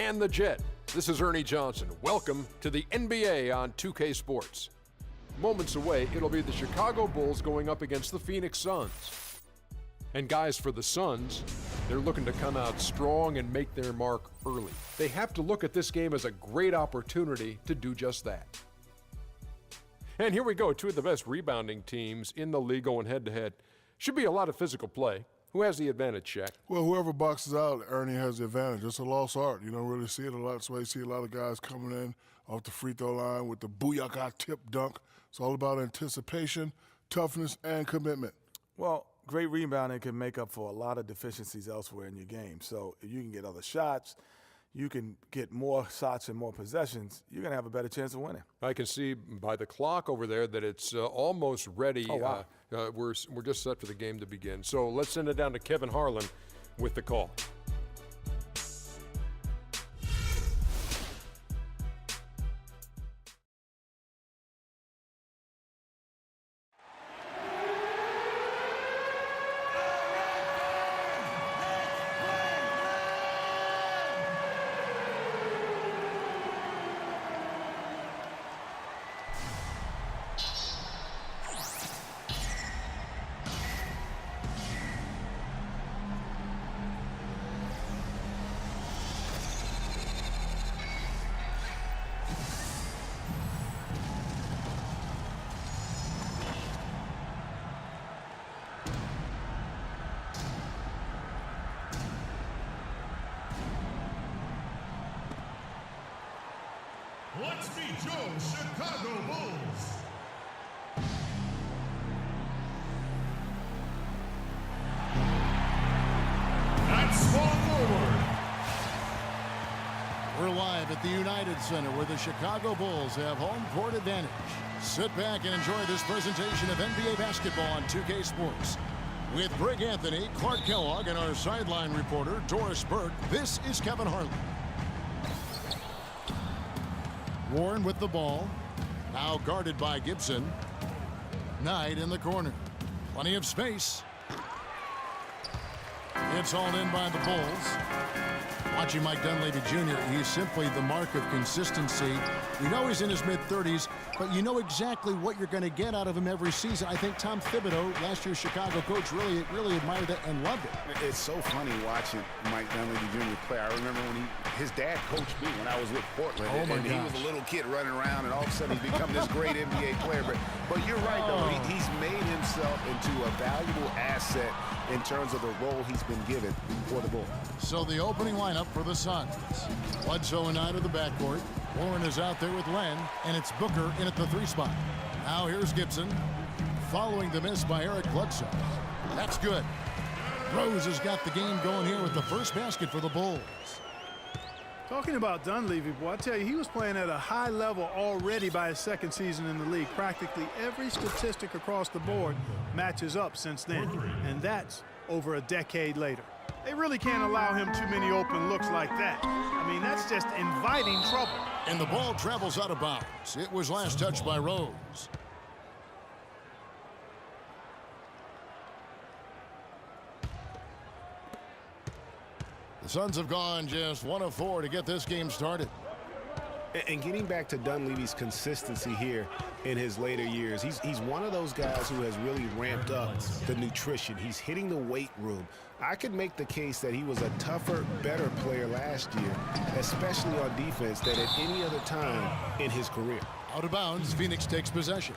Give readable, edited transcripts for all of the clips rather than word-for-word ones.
and the Jet. This is Ernie Johnson. Welcome to the NBA on 2K Sports. Moments away, it'll be the Chicago Bulls going up against the Phoenix Suns. And guys, for the Suns, they're looking to come out strong and make their mark early. They have to look at this game as a great opportunity to do just that. And here we go, two of the best rebounding teams in the league going head-to-head. Should be a lot of physical play. Who has the advantage, Shaq? Well, whoever boxes out, Ernie has the advantage. It's a lost art. You don't really see it a lot. That's why you see a lot of guys coming in off the free throw line with the booyaka tip dunk. It's all about anticipation, toughness, and commitment. Well, great rebounding can make up for a lot of deficiencies elsewhere in your game. So if you can get other shots, you can get more shots and more possessions, you're going to have a better chance of winning. I can see by the clock over there that it's almost ready. Oh, wow. We're just set for the game to begin. So let's send it down to Kevin Harlan with the call. Let's meet your Chicago Bulls. At small forward. We're live at the United Center where the Chicago Bulls have home court advantage. Sit back and enjoy this presentation of NBA basketball on 2K Sports. With Greg Anthony, Clark Kellogg, and our sideline reporter, Doris Burke, this is Kevin Harlan. Warren with the ball. Now guarded by Gibson. Knight in the corner. Plenty of space. It's hauled in by the Bulls. Watching Mike Dunleavy Jr., he's simply the mark of consistency. We know he's in his mid-30s, but you know exactly what you're going to get out of him every season. I think Tom Thibodeau, last year's Chicago coach, really admired it and loved it. It's so funny watching Mike Dunleavy Jr. play. I remember when his dad coached me when I was with Portland, and he was a little kid running around, and all of a sudden he's become this great NBA player. But you're right, though. He's made himself into a valuable asset in terms of the role he's been given for the Bulls. So the opening lineup for the Suns. Bledsoe and Knight of the backcourt. Warren is out there with Len, and it's Booker in at the 3 spot. Now here's Gibson, following the miss by Eric Bledsoe. That's good. Rose has got the game going here with the first basket for the Bulls. Talking about Dunleavy, boy, I tell you, he was playing at a high level already by his second season in the league. Practically every statistic across the board matches up since then, and that's over a decade later. They really can't allow him too many open looks like that. I mean, that's just inviting trouble. And the ball travels out of bounds. It was last touched by Rose. The Suns have gone just 1 of 4 to get this game started. And getting back to Dunleavy's consistency here in his later years, he's one of those guys who has really ramped up the nutrition. He's hitting the weight room. I could make the case that he was a tougher, better player last year, especially on defense, than at any other time in his career. Out of bounds, Phoenix takes possession.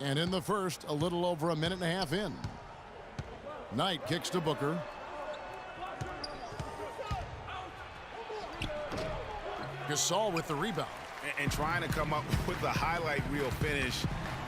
And in the first, a little over a minute and a half in. Knight kicks to Booker. Gasol with the rebound. And trying to come up with the highlight reel finish.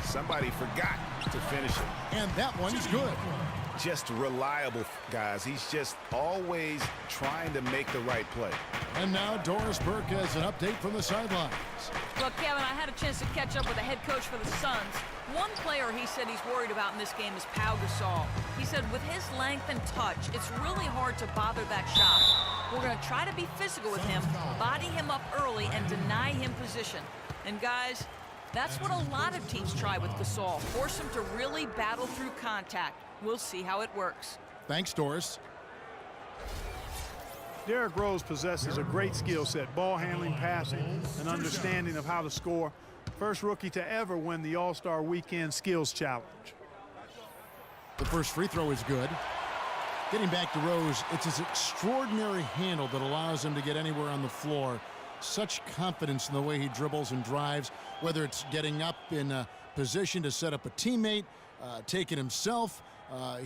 Somebody forgot to finish it. And that one's good. Just reliable, guys. He's just always trying to make the right play. And now Doris Burke has an update from the sidelines. Well, Kevin, I had a chance to catch up with the head coach for the Suns. One player he said he's worried about in this game is Pau Gasol. He said with his length and touch, it's really hard to bother that shot. We're going to try to be physical with him, body him up early, and deny him position. And guys, that's what a lot of teams try with Gasol. Force him to really battle through contact. We'll see how it works. Thanks, Doris. Derrick Rose possesses a great skill set, ball handling, passing, and understanding of how to score. First rookie to ever win the All-Star Weekend Skills Challenge. The first free throw is good. Getting back to Rose, it's his extraordinary handle that allows him to get anywhere on the floor. Such confidence in the way he dribbles and drives, whether it's getting up in a position to set up a teammate, taking himself.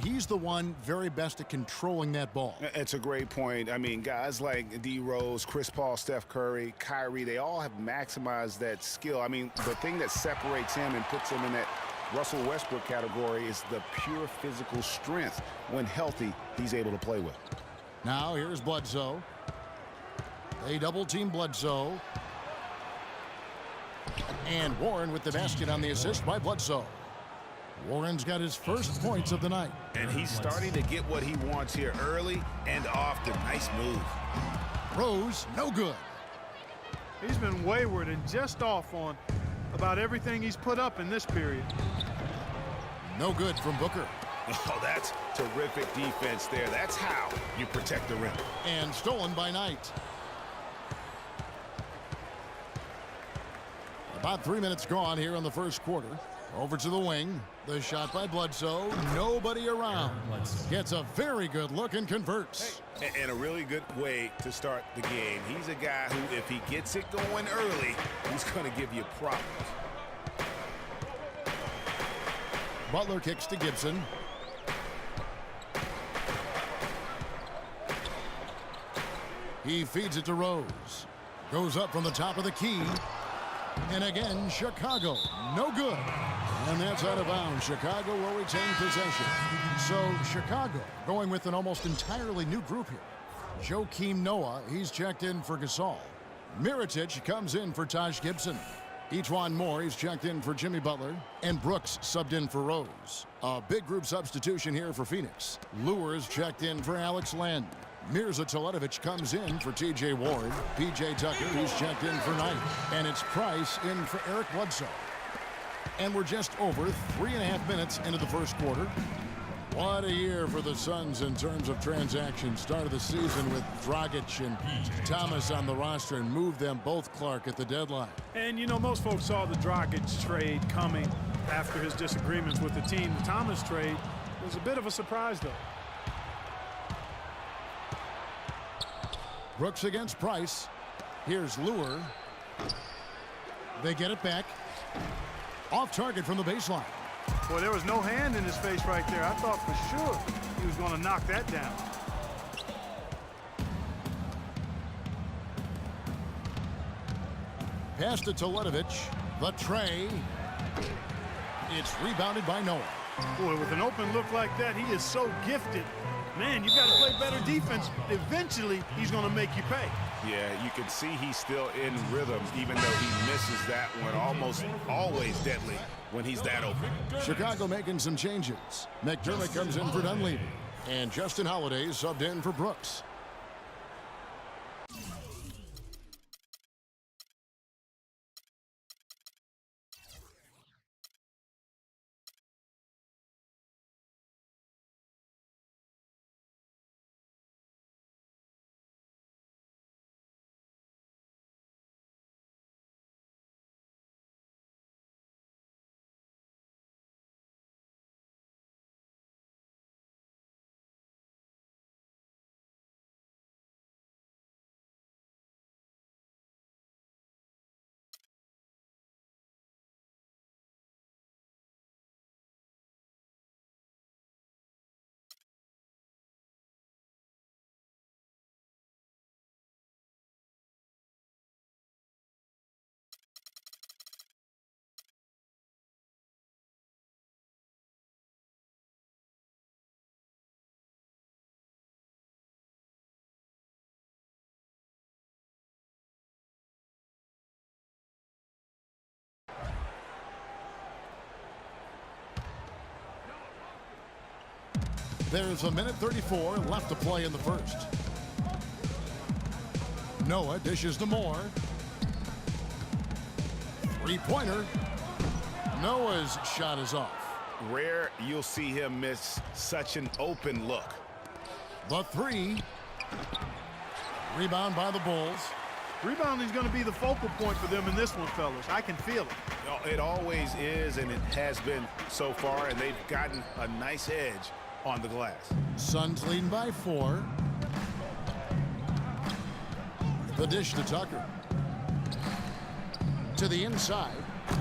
He's the one very best at controlling that ball. It's a great point. I mean, guys like D. Rose, Chris Paul, Steph Curry, Kyrie, they all have maximized that skill. I mean, the thing that separates him and puts him in that Russell Westbrook category is the pure physical strength. When healthy, he's able to play with. Now here's Bledsoe. They double-team Bledsoe. And Warren with the basket on the assist by Bledsoe. Warren's got his first points of the night. And he's starting to get what he wants here early and often. Nice move. Rose, no good. He's been wayward and just off on about everything he's put up in this period. No good from Booker. Oh, that's terrific defense there. That's how you protect the rim. And stolen by Knight. About 3 minutes gone here in the first quarter. Over to the wing. The shot by Bledsoe. Nobody around. Gets a very good look and converts. And a really good way to start the game. He's a guy who, if he gets it going early, he's going to give you problems. Butler kicks to Gibson. He feeds it to Rose. Goes up from the top of the key. And again, Chicago. No good. And that's out of bounds. Chicago will retain possession. So Chicago going with an almost entirely new group here. Joakim Noah, he's checked in for Gasol. Mirotic comes in for Taj Gibson. Ejuan Moore, he's checked in for Jimmy Butler. And Brooks subbed in for Rose. A big group substitution here for Phoenix. Lewis checked in for Alex Len. Mirza Teletovic comes in for T.J. Ward. P.J. Tucker, who's checked in for Knight. And it's Price in for Eric Bledsoe. And we're just over 3.5 minutes into the first quarter. What a year for the Suns in terms of transactions. Started the season with Dragic and Thomas on the roster and moved them both, Clark, at the deadline. And, you know, most folks saw the Dragic trade coming after his disagreements with the team. The Thomas trade was a bit of a surprise, though. Brooks against Price. Here's Lure. They get it back. Off target from the baseline. Boy, there was no hand in his face right there. I thought for sure he was going to knock that down. Pass to Teletovic. The tray. It's rebounded by Noah. Boy, with an open look like that, he is so gifted. Man, you got to play better defense. Eventually, he's going to make you pay. Yeah, you can see he's still in rhythm, even though he misses that one. Almost always deadly when he's that open. Chicago making some changes. McDermott comes in for Dunleavy. And Justin Holiday subbed in for Brooks. There's a minute 34 left to play in the first. Noah dishes to Moore. Three-pointer. Noah's shot is off. Rare you'll see him miss such an open look. The three. Rebound by the Bulls. Rebounding is going to be the focal point for them in this one, fellas. I can feel it. It always is, and it has been so far, and they've gotten a nice edge on the glass. Suns leading by 4. The dish to Tucker. To the inside.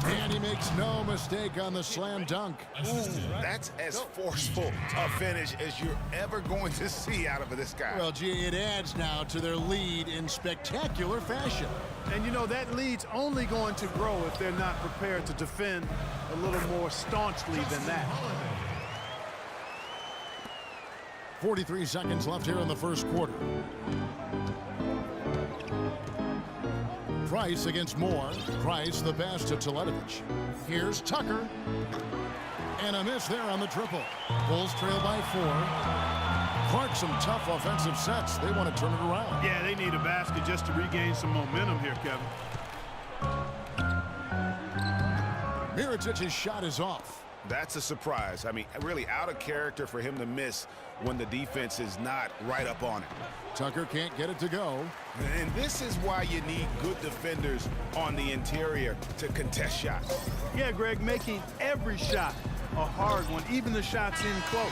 And he makes no mistake on the slam dunk. Ooh, that's as forceful a finish as you're ever going to see out of this guy. Well, gee, it adds now to their lead in spectacular fashion. And, you know, that lead's only going to grow if they're not prepared to defend a little more staunchly than that. 43 seconds left here in the first quarter. Price against Moore. Price the pass to Teletovic. Here's Tucker. And a miss there on the triple. Bulls trail by 4. Clark, some tough offensive sets. They want to turn it around. Yeah, they need a basket just to regain some momentum here, Kevin. Mirotic's shot is off. That's a surprise. I mean, really out of character for him to miss when the defense is not right up on it. Tucker can't get it to go. And this is why you need good defenders on the interior to contest shots. Yeah, Greg, making every shot a hard one, even the shots in close.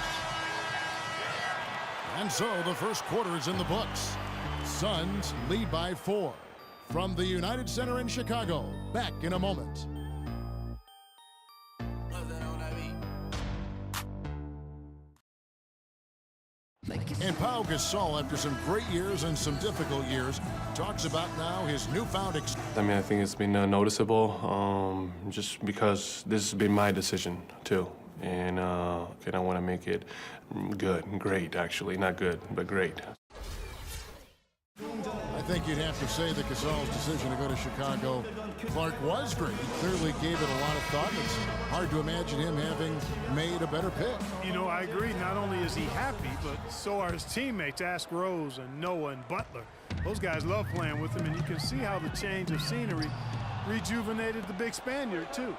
And so the first quarter is in the books. Suns lead by 4. From the United Center in Chicago, back in a moment. And Pau Gasol, after some great years and some difficult years, talks about now his newfound I mean, I think it's been noticeable just because this has been my decision, too. And I want to make it good, great, actually. Not good, but great. I think you'd have to say that Gasol's decision to go to Chicago, Clark, was great. He clearly gave it a lot of thought. It's hard to imagine him having made a better pick. You know, I agree. Not only is he happy, but so are his teammates, Ask Rose and Noah and Butler. Those guys love playing with him, and you can see how the change of scenery rejuvenated the big Spaniard, too.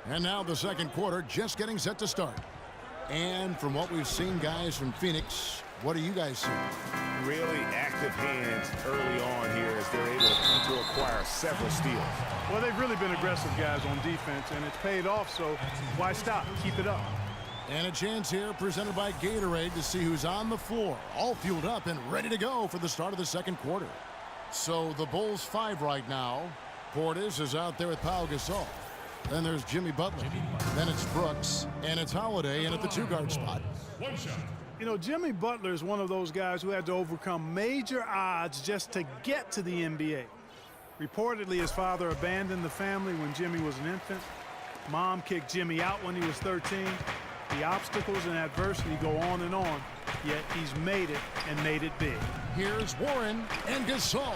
And now the second quarter just getting set to start. And from what we've seen, guys, from Phoenix, what do you guys see? Really active hands early on here as they're able to acquire several steals. Well, they've really been aggressive guys on defense, and it's paid off, so why stop? Keep it up. And a chance here presented by Gatorade to see who's on the floor, all fueled up and ready to go for the start of the second quarter. So the Bulls 5 right now. Portis is out there with Pau Gasol. Then there's Jimmy Butler. Then it's Brooks. And it's Holiday in at the 2-guard spot. One shot. You know, Jimmy Butler is one of those guys who had to overcome major odds just to get to the NBA. Reportedly, his father abandoned the family when Jimmy was an infant. Mom kicked Jimmy out when he was 13. The obstacles and adversity go on, yet he's made it and made it big. Here's Warren and Gasol.